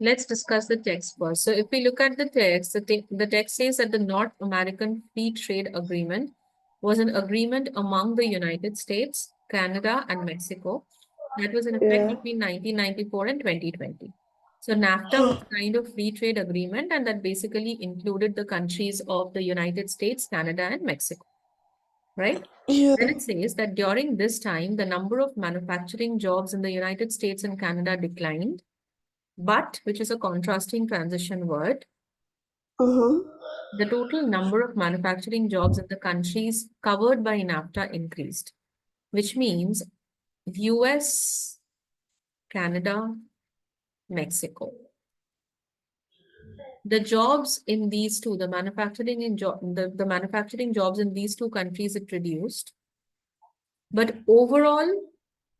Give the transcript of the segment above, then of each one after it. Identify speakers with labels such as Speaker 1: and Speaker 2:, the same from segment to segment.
Speaker 1: Let's discuss the text first. So if we look at the text, the text says that the North American Free Trade Agreement was an agreement among the United States, Canada, and Mexico that was in effect
Speaker 2: Yeah.
Speaker 1: between 1994 and 2020. So NAFTA was a kind of free trade agreement, and that basically included the countries of the United States, Canada, and Mexico, right?
Speaker 2: Yeah.
Speaker 1: Then it says that during this time, the number of manufacturing jobs in the United States and Canada declined, but, which is a contrasting transition word,
Speaker 2: Uh-huh.
Speaker 1: the total number of manufacturing jobs in the countries covered by NAFTA increased, which means US, Canada, Mexico. The jobs in these two, the manufacturing jobs in these two countries it reduced, but overall,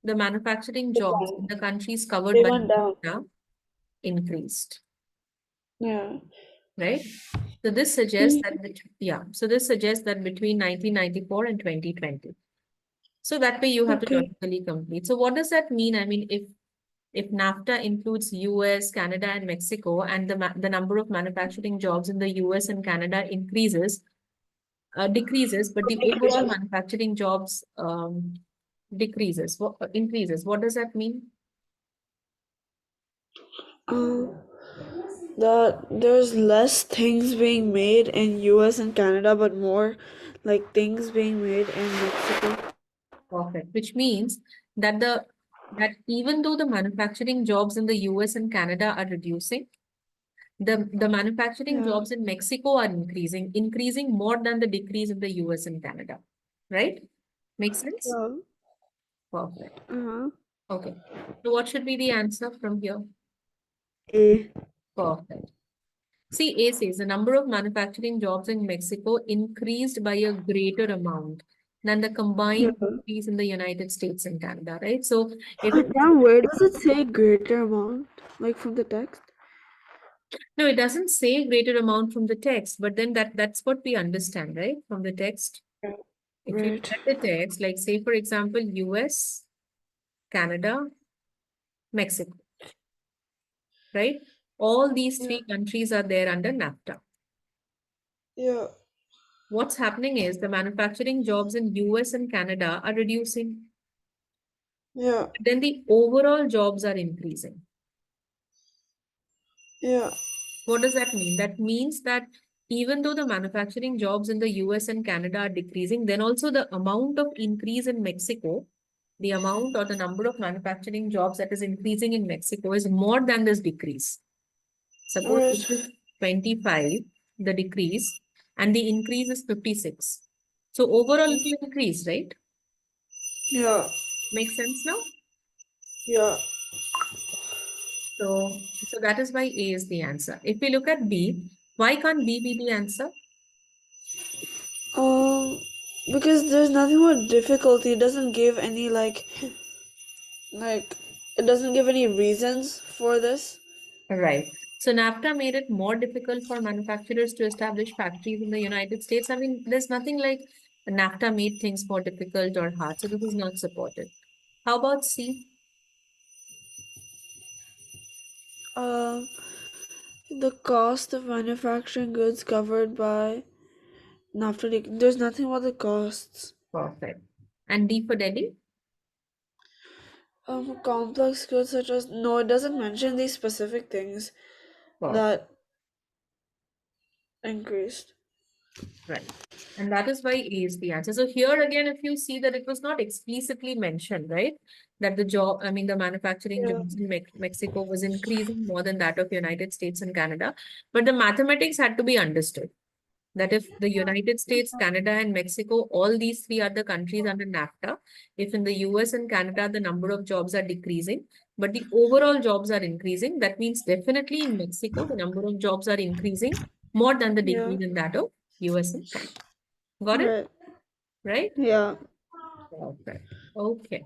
Speaker 1: the manufacturing jobs in the countries covered
Speaker 2: They
Speaker 1: by
Speaker 2: went down.
Speaker 1: NAFTA increased,
Speaker 2: Yeah.
Speaker 1: right? So this suggests that, so this suggests that between 1994 and 2020. So that way you have to
Speaker 2: Okay.
Speaker 1: logically complete. So what does that mean? I mean, if NAFTA includes US, Canada, and Mexico, and the number of manufacturing jobs in the US and Canada decreases, but the overall manufacturing jobs increases. What does that mean?
Speaker 2: Um, that there's less things being made in US and Canada, but more like things being made in Mexico.
Speaker 1: Perfect. Which means that that even though the manufacturing jobs in the US and Canada are reducing, the manufacturing
Speaker 2: Yeah.
Speaker 1: jobs in Mexico are increasing more than the decrease in the US and Canada. Right? Makes sense?
Speaker 2: Yeah.
Speaker 1: Perfect.
Speaker 2: Uh-huh.
Speaker 1: Okay. So what should be the answer from here?
Speaker 2: A.
Speaker 1: Perfect. See, A says the number of manufacturing jobs in Mexico increased by a greater amount than the
Speaker 2: Yeah.
Speaker 1: combined increase in the United States and Canada, right? So if
Speaker 2: But then where does it say greater amount? Like from the text?
Speaker 1: no, it doesn't say greater amount from the text, but then that's what we understand, right? From the text.
Speaker 2: Yeah.
Speaker 1: If you
Speaker 2: Right.
Speaker 1: look at the text, like say, for example, US, Canada, Mexico, right? All these
Speaker 2: Yeah.
Speaker 1: three countries are there under NAFTA.
Speaker 2: Yeah.
Speaker 1: What's happening is the manufacturing jobs in US and Canada are reducing,
Speaker 2: Yeah.
Speaker 1: but then the overall jobs are increasing.
Speaker 2: Yeah.
Speaker 1: What does that mean? That means that even though the manufacturing jobs in the US and Canada are decreasing, then also the amount of increase in Mexico, the amount or the number of manufacturing jobs that is increasing in Mexico is more than this decrease. Suppose
Speaker 2: Right.
Speaker 1: this is 25, the decrease, and the increase is 56. So overall it will increase, right?
Speaker 2: Yeah.
Speaker 1: Makes sense now?
Speaker 2: Yeah.
Speaker 1: So that is why A is the answer. If we look at B, why can't B be the answer?
Speaker 2: Um, because there's nothing more difficulty. It doesn't give any like it doesn't give any reasons for this.
Speaker 1: Right. So NAFTA made it more difficult for manufacturers to establish factories in the United States. I mean, there's nothing like NAFTA made things more difficult or hard. So this is not supported. How about C?
Speaker 2: Um, the cost of manufacturing goods covered by NAFTA. There's nothing about the costs.
Speaker 1: Perfect. And D for Delhi?
Speaker 2: Complex goods such as no, it doesn't mention these specific things
Speaker 1: Perfect.
Speaker 2: that increased.
Speaker 1: Right. And that is why A is the answer. So here again, if you see that it was not explicitly mentioned, right? That the manufacturing
Speaker 2: Yeah.
Speaker 1: jobs in Mexico was increasing more than that of United States and Canada. But the mathematics had to be understood. That if the United States, Canada, and Mexico, all these three are the countries under NAFTA, if in the US and Canada, the number of jobs are decreasing, but the overall jobs are increasing, that means definitely in Mexico, the number of jobs are increasing more than the
Speaker 2: Yeah.
Speaker 1: decrease in that of US and Canada. Got it?
Speaker 2: Right.
Speaker 1: Right?
Speaker 2: Yeah.
Speaker 1: Perfect. Okay.